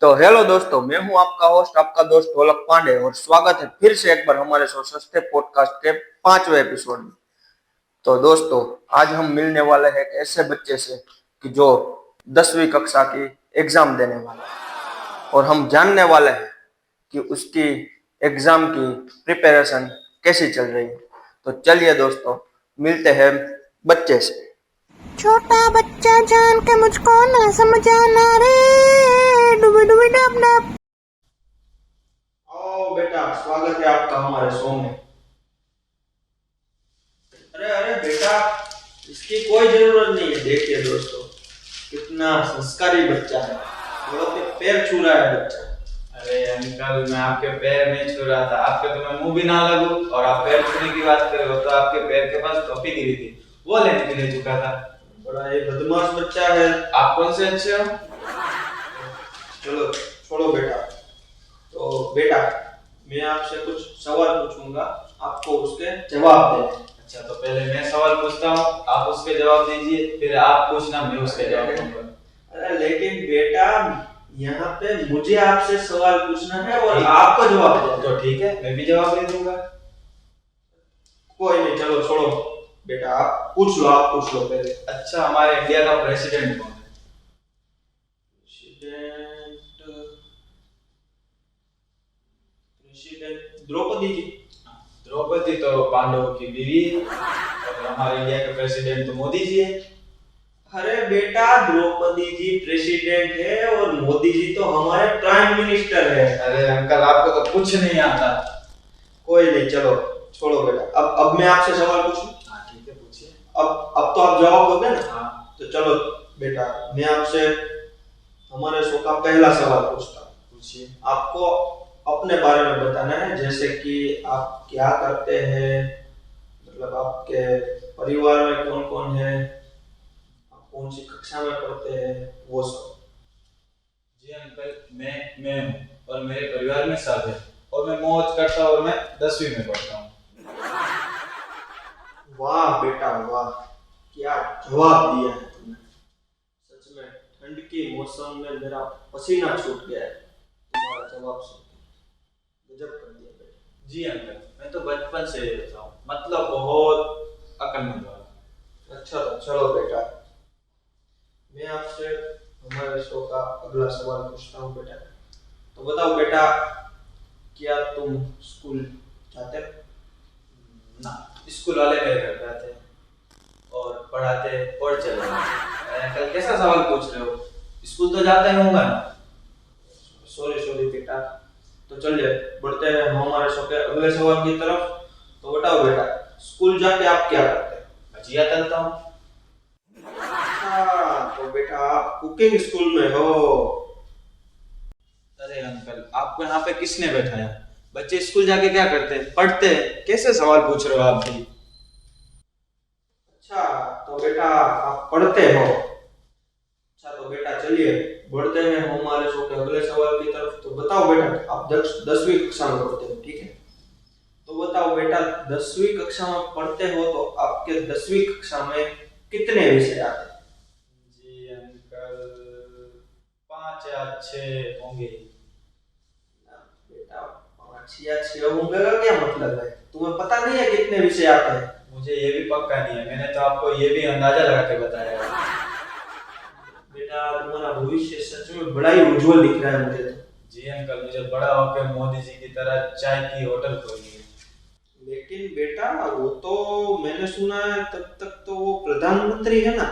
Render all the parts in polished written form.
तो हेलो दोस्तों, मैं हूं आपका होस्ट, आपका दोस्त ढोलक पांडे, और स्वागत है फिर से एक बार हमारे शो सस्ते पॉडकास्ट के 5वें एपिसोड में। तो दोस्तों, आज हम मिलने वाले हैं एक ऐसे बच्चे से कि जो 10वीं कक्षा की एग्जाम देने वाला है, और हम जानने वाले हैं कि उसकी एग्जाम की प्रिपरेशन कैसी चल रही है। तो चलिए दोस्तों, मिलते हैं बच्चे से। छोटा बच्चा जान के मुझको ना समझाना रे, डुबी डुबी डब डब। आओ बेटा, स्वागत है आपका हमारे शो में। अरे अरे बेटा, इसकी कोई जरूरत नहीं है। देखिए दोस्तों, कितना संस्कारी बच्चा है। बहुत ही पैर छू रहा है बच्चा। अरे अंकल, मैं आपके पैर नहीं छू रहा था। आपके तो मैं मुंह भी ना लगूं और आप पैर छूने की बात कर रहे हो। तो आपके पैर के पास टॉफी गिरी थी, वो लेने के लिए झुका था। बड़ा ये बदमाश बच्चा है। आप कौन से अच्छे हो? चलो छोड़ो बेटा। तो बेटा, मैं आपसे कुछ सवाल पूछूंगा, आपको उसके जवाब देने। अच्छा, तो पहले मैं सवाल पूछता हूँ, आप उसके जवाब दीजिए, फिर आप पूछना, मैं उसके जवाब दूंगा। अरे लेकिन बेटा, यहाँ पे मुझे आपसे सवाल पूछना है और आपको जवाब देना। तो ठीक है, मैं भी जवाब दे दूंगा। कोई नहीं, चलो छोड़ो बेटा, आप पूछ लो, आप पूछ लो पहले। अच्छा, हमारे इंडिया का प्रेसिडेंट कौन है? प्रेसिडेंट द्रौपदी जी। द्रौपदी तो पांडवों की बीवी है, और हमारे इंडिया के प्रेसिडेंट तो मोदी जी है। अरे बेटा, द्रौपदी जी प्रेसिडेंट है और मोदी जी तो हमारे प्राइम मिनिस्टर है। अरे अंकल, आपको तो कुछ नहीं आता। कोई नहीं, चलो छोड़ो बेटा। अब मैं आपसे सवाल पूछूं। हाँ ठीक है, पूछिए। अब तो आप जवाब दोगे ना? हाँ तो चलो बेटा, मैं आपसे हमारे शो का पहला सवाल पूछता हूँ। पूछिए। आपको अपने बारे में बताना है, जैसे कि आप क्या करते हैं, मतलब आपके परिवार में कौन कौन है, आप कौन सी कक्षा में पढ़ते हैं, वो सब। जी अंकल, मैं हूँ और मेरे परिवार में सब है, और मैं मौज करता हूँ, और मैं 10वीं में पढ़ता हूँ। वाह बेटा वाह, क्या जवाब दिया है तुमने। सच में ठंड के मौसम में मेरा पसीना छूट गया है तुम्हारा जवाब सुन के। गजब कर दिया बेटा। जी अंकल, मैं तो बचपन से ही रहता हूँ, मतलब बहुत अक्लमंद वाला। अच्छा तो चलो बेटा, मैं आपसे हमारे शो का अगला सवाल पूछता हूँ बेटा। तो बताओ बेटा, क्या तुम स्कूल जाते हो? ना, स्कूल वाले मेरे घर पे आते हैं और पढ़ाते और चले जाते। अरे अंकल, कैसा सवाल पूछ रहे हो? स्कूल तो जाते होंगे ना। सॉरी सॉरी बेटा। तो चलिए बढ़ते हैं हम हमारे शो के अगले सवाल की तरफ। तो बताओ बेटा, स्कूल जाके आप क्या करते हैं? भजिया तलता हूँ। अच्छा, तो बेटा आप कुकिंग स्कूल में हो। अरे अंकल, आपको यहाँ पे किसने बैठाया? बच्चे स्कूल जाके क्या करते हैं? पढ़ते हैं। कैसे सवाल पूछ रहे हो आप भी? अच्छा, तो बेटा आप पढ़ते हो। अच्छा तो बेटा चलिए बढ़ते हैं हमारे शो के अगले सवाल की तरफ। तो बताओ बेटा, आप 10वीं कक्षा में पढ़ते हो, ठीक है? तो बताओ बेटा, 10वीं कक्षा में पढ़ते हो तो आपके 10वीं कक्षा में कितने विषय आते हैं? जी अंकल, 5 या 6 होंगे। बेटा 5 या 6 होंगे का क्या मतलब है? तुम्हें पता नहीं है कितने विषय आते हैं? मुझे ये भी पक्का नहीं है, मैंने तो आपको ये भी अंदाजा लगा के बताया है। बेटा तुम्हारा भविष्य सच में बड़ा ही उज्जवल दिख रहा है मुझे तो। जी अंकल, मुझे बड़ा होकर मोदी जी की तरह चाय की होटल खोलनी है। लेकिन बेटा वो तो मैंने सुना है तब तक तो वो प्रधानमंत्री है ना?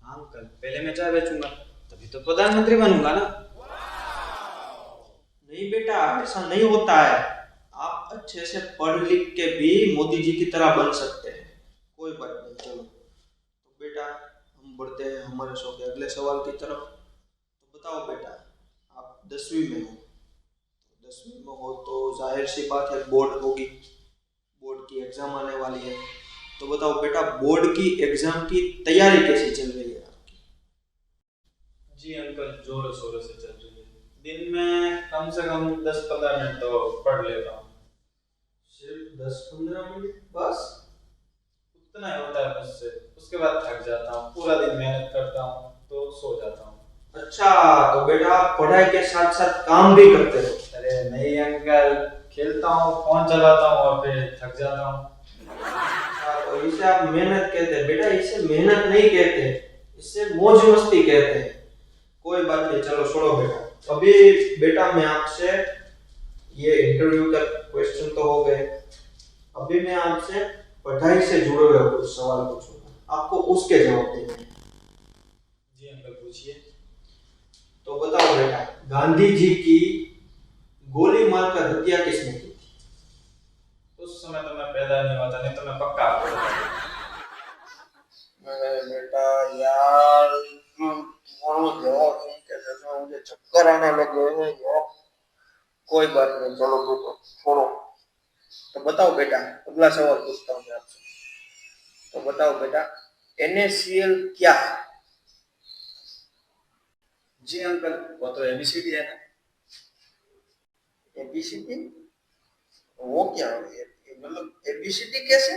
हाँ अंकल, पहले मैं चाय बेचूंगा, तभी तो प्रधानमंत्री बनूंगा ना। नहीं बेटा, ऐसा नहीं होता है। आप अच्छे से पढ़ लिख के भी मोदी जी की तरह बन सकते हैं। कोई बात नहीं, चलो तो बेटा हम बढ़ते हैं हमारे शो के अगले सवाल की तरफ। तो बताओ बेटा, आप 10वीं में हो। 10वीं में हो तो जाहिर सी बात है बोर्ड होगी, बोर्ड की एग्जाम आने वाली है। तो बताओ बेटा, बोर्ड की एग्जाम की तैयारी कैसी चल रही है आपकी? जी अंकल, जोरों शोरों से चल रही है। दिन में कम से कम 10-15 मिनट तो पढ़ लेता हूँ। सिर्फ 10-15 मिनट बस? उतना ही होता है मुझसे, उसके बाद थक जाता हूँ। पूरा दिन मेहनत करता हूँ तो सो जाता हूँ। अच्छा, तो बेटा आप पढ़ाई के साथ साथ काम भी करते हो? अरे नहीं अंकल, खेलता हूँ, फोन चलाता हूँ और फिर थक जाता हूँ। अच्छा, तो इसे आप मेहनत कहते हैं? बेटा इसे मेहनत नहीं कहते, इसे मौज मस्ती कहते हैं। कोई बात नहीं, चलो छोड़ो बेटा। अभी बेटा मैं आपसे, ये इंटरव्यू का क्वेश्चन तो हो गए, अभी मैं आपसे पढ़ाई से जुड़े हुए कुछ सवाल पूछूंगा, आपको उसके जवाब देने हैं। जी अंकल पूछिए। तो बताओ बेटा, गांधी जी की गोली मारकर हत्या किसने की थी? उस समय तो मैं पैदा नहीं हुआ था, नहीं तो मैं पक्का आपको बता दूंगा। अरे बेटा यार, थोड़ा जवाब नहीं कह सकता, मुझे चक्कर आने लगे हैं यार। कोई बात नहीं, चलो बेटा छोड़ो। तो बताओ बेटा, अगला सवाल पूछता हूँ मैं आपसे। तो बताओ बेटा, NaCl क्या है? जी अंकल, वो तो एबीसीडी है ना। एबीसीडी? वो क्या है मतलब एबीसीडी कैसे?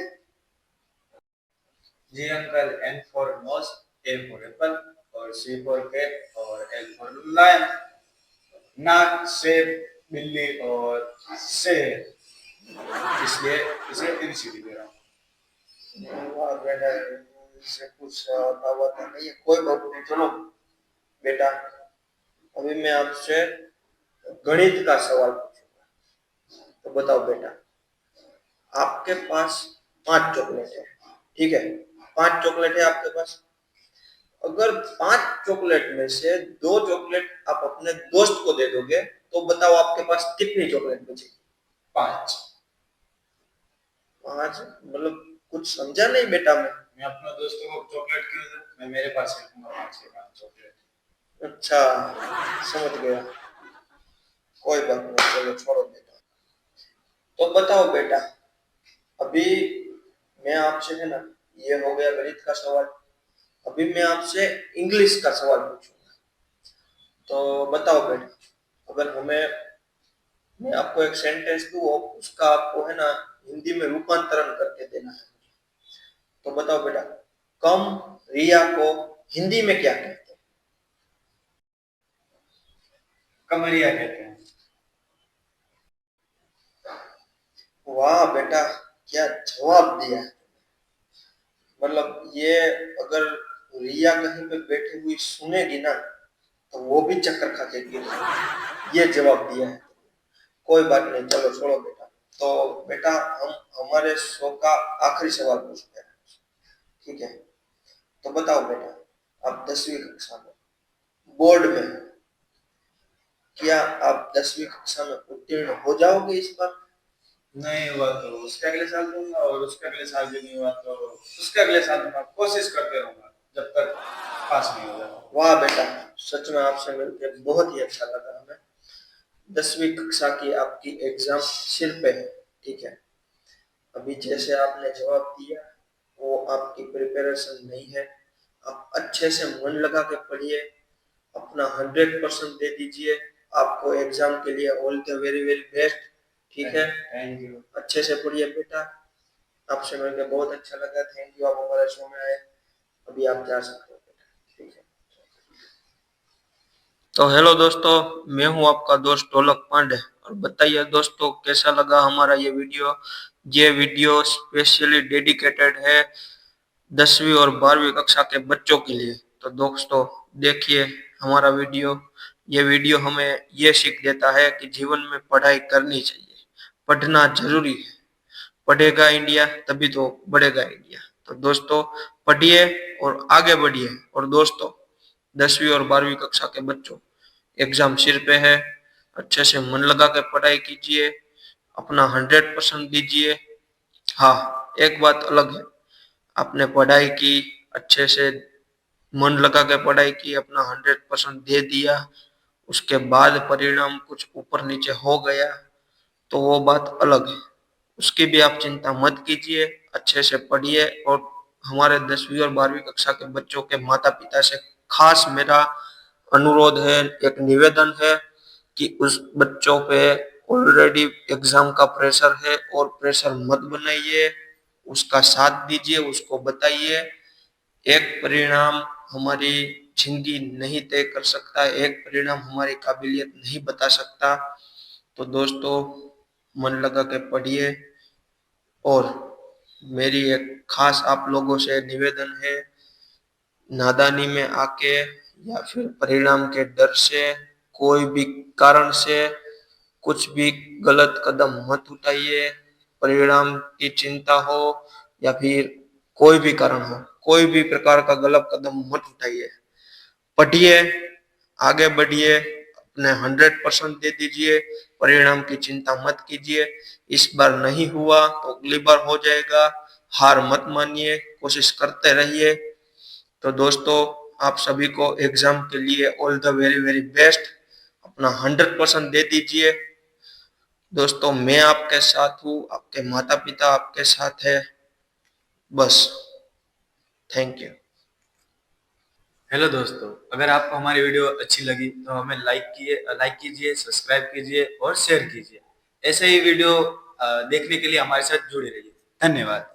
जी uncle, N for nose, A for apple, और सी फॉर कैट, और एल फॉर लायन। नाक, सेब, बिल्ली और शेर, इसलिए इसे एबीसीडी दे रहा हूँ। वाह बेटा, इससे कुछ आता वाता नहीं है। कोई बात नहीं, चलो बेटा अभी मैं आपसे गणित का सवाल पूछूंगा। तो बताओ बेटा, आपके पास 5 चॉकलेट है, ठीक है? 5 चॉकलेट है आपके पास। अगर 5 चॉकलेट में से 2 चॉकलेट आप अपने दोस्त को दे दोगे, तो बताओ आपके पास कितनी चॉकलेट बचेगी? 5। 5 मतलब कुछ समझा नहीं बेटा मैं अपने दोस्तों को चॉकलेट क्यों दूं? मैं मेरे पास रखूंगा 5 चॉकलेट। अच्छा, समझ गया। कोई बात नहीं, चलो छोड़ो बेटा। तो बताओ बेटा, अभी मैं आपसे है ना, ये हो गया गणित का सवाल। अभी मैं आपसे इंग्लिश का सवाल पूछूंगा। तो बताओ बेटा, अगर मैं आपको एक सेंटेंस दूं, उसका आपको है ना हिंदी में रूपांतरण करके देना है। तो बताओ बेटा, कम रिया को हिंदी में क्या कहते हैं? कमरिया कहते हैं। वाह बेटा, क्या जवाब दिया! मतलब ये, अगर रिया कहीं पे बैठी हुई सुनेगी ना, तो वो भी चक्कर खा के गिर, ये जवाब दिया है। कोई बात नहीं, चलो छोड़ो बेटा। तो बेटा हम हमारे शो का आखिरी सवाल पूछते हैं, ठीक है? तो बताओ बेटा, आप 10वीं कक्षा में, बोर्ड में हो, क्या आप 10वीं कक्षा में उत्तीर्ण हो जाओगे इस बार? नहीं हुआ तो उसके अगले साल दूंगा, और उसके अगले साल भी नहीं हुआ तो उसके अगले साल दूंगा। कोशिश करते रहूंगा जब तक पास नहीं हो जाता। वाह बेटा, सच में आपसे मिलकर बहुत ही अच्छा लगा हमें। 10वीं कक्षा की आपकी एग्जाम सिर पे है, ठीक है? अभी जैसे आपने जवाब दिया, वो आपकी प्रिपरेशन नहीं है। आप अच्छे से मन लगा के पढ़िए, अपना 100% दे दीजिए। आपको एग्जाम के लिए all the very very best, ठीक है? Thank you. अच्छे से पढ़िए बेटा। आपसे मिलकर बहुत अच्छा लगा। थैंक यू, आप हमारे शो में आए। अभी आप जा सकते हो बेटा, ठीक है? तो हेलो दोस्तों, मैं हूं आपका दोस्त ढोलक पांडे। और बताइए दोस्तों, कैसा लगा हमारा ये वीडियो? ये वीडियो स्पेशली डेडिकेटेड है 10वीं और 12वीं कक्षा के बच्चों के लिए। तो दोस्तों देखिए हमारा वीडियो। ये वीडियो हमें ये सीख देता है कि जीवन में पढ़ाई करनी चाहिए, पढ़ना जरूरी है। पढ़ेगा इंडिया तभी तो बढ़ेगा इंडिया। तो दोस्तों पढ़िए और आगे बढ़िए। और दोस्तों 10वीं और 12वीं कक्षा के बच्चों, एग्जाम सिर पे है, अच्छे से मन लगा के पढ़ाई कीजिए, अपना 100% दीजिए। हाँ, एक बात अलग है, आपने पढ़ाई की, अच्छे से मन लगा के पढ़ाई की, अपना 100% दे दिया, उसके बाद परिणाम कुछ ऊपर नीचे हो गया, तो वो बात अलग है। उसकी भी आप चिंता मत कीजिए, अच्छे से पढ़िए। और हमारे 10वीं और 12वीं कक्षा के बच्चों के माता पिता से खास मेरा अनुरोध है, एक निवेदन है कि उस बच्चों पे ऑलरेडी एग्जाम का प्रेशर है, और प्रेशर मत बनाइए, उसका साथ दीजिए, उसको बताइए एक परिणाम हमारी जिंदगी नहीं तय कर सकता, एक परिणाम हमारी काबिलियत नहीं बता सकता। तो दोस्तों मन लगा के पढ़िए। और मेरी एक खास आप लोगों से निवेदन है, नादानी में आके या फिर परिणाम के डर से, कोई भी कारण से कुछ भी गलत कदम मत उठाइए। परिणाम की चिंता हो या फिर कोई भी कारण हो, कोई भी प्रकार का गलत कदम मत उठाइए। पढ़िए, आगे बढ़िए, अपने 100% दे दीजिए, परिणाम की चिंता मत कीजिए। इस बार नहीं हुआ तो अगली बार हो जाएगा। हार मत मानिए, कोशिश करते रहिए। तो दोस्तों आप सभी को एग्जाम के लिए all the very very best. अपना 100% दे दीजिए। दोस्तों मैं आपके साथ हूँ, आपके माता पिता आपके साथ है। बस, थैंक यू। हेलो दोस्तों, अगर आपको हमारी वीडियो अच्छी लगी तो हमें लाइक कीजिए, सब्सक्राइब कीजिए और शेयर कीजिए। ऐसे ही वीडियो देखने के लिए हमारे साथ जुड़े रहिए। धन्यवाद।